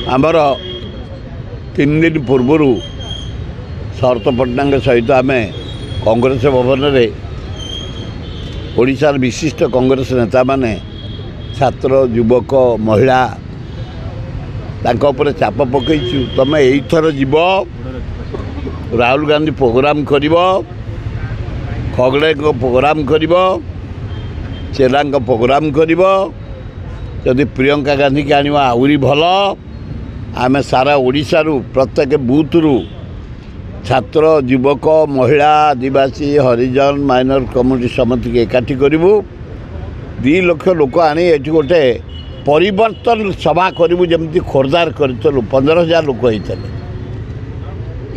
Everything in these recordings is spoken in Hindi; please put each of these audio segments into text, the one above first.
आमर 3 दिन पूर्वर शरत पट्टनायक सहित आम कांग्रेस भवन में ओडिशार विशिष्ट कांग्रेस नेता माने छात्र युवक महिला तांको चाप पकईचु तुम एथर जीव राहुल गांधी प्रोग्राम कर खगड़े प्रोग्राम कर चेला प्रोग्राम कर जदि प्रियंका गांधी की आने आहरी भल आम सारा ओडिशा प्रत्येक बूथ रु छात्र युवक महिला आदिवासी हरिजन माइनर कम्युनिटी समिति के एकाठी करूँ 2 लाख लोक आनी ये गोटे परिवर्तन सभा करूँ जमी खोर्धार करूँ 15,000 लोक होते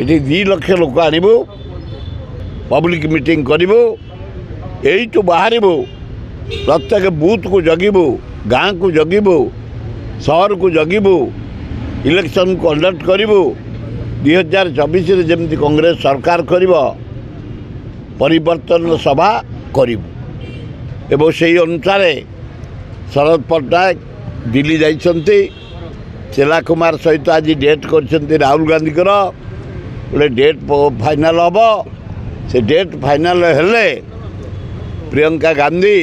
ये 2 लाख लोक आणबू पब्लिक मीटिंग करूँ यू बाहर प्रत्येक बूथ को जगीबू गाँ को जगीबू शहर को जगीबू इलेक्शन कंडक्ट करूँ 2024 जमी कांग्रेस सरकार करिबो परिवर्तन सभा करूँ एवं से अनुसार शरद पट्टनायक दिल्ली जाइछन्ति चेला कुमार सहित आज डेट कर राहुल गांधी गोटे डेट फाइनल हम से डेट फाइनल हेले प्रियंका गांधी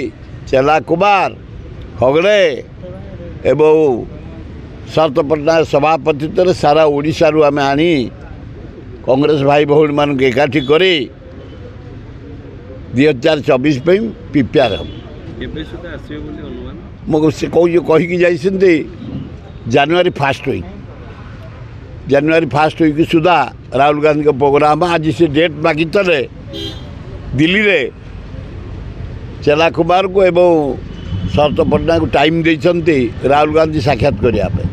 चेला कुमार खगड़े एवं शरत पट्टनायक सभापतित्व सारा ओडिशा रु आम आनी कांग्रेस भाई भौणी मान एकाठी करी 2024 प्रिपेयर हम मुझे कहीकि जाइछन्ति जनवरी फर्स्ट वीक सुधा राहुल गांधी का प्रोग्राम आज से डेट मागी दिल्ली रे चेला कुमार को एवं शरत पट्टनायक टाइम देइछन्ति राहुल गांधी साक्षात करने।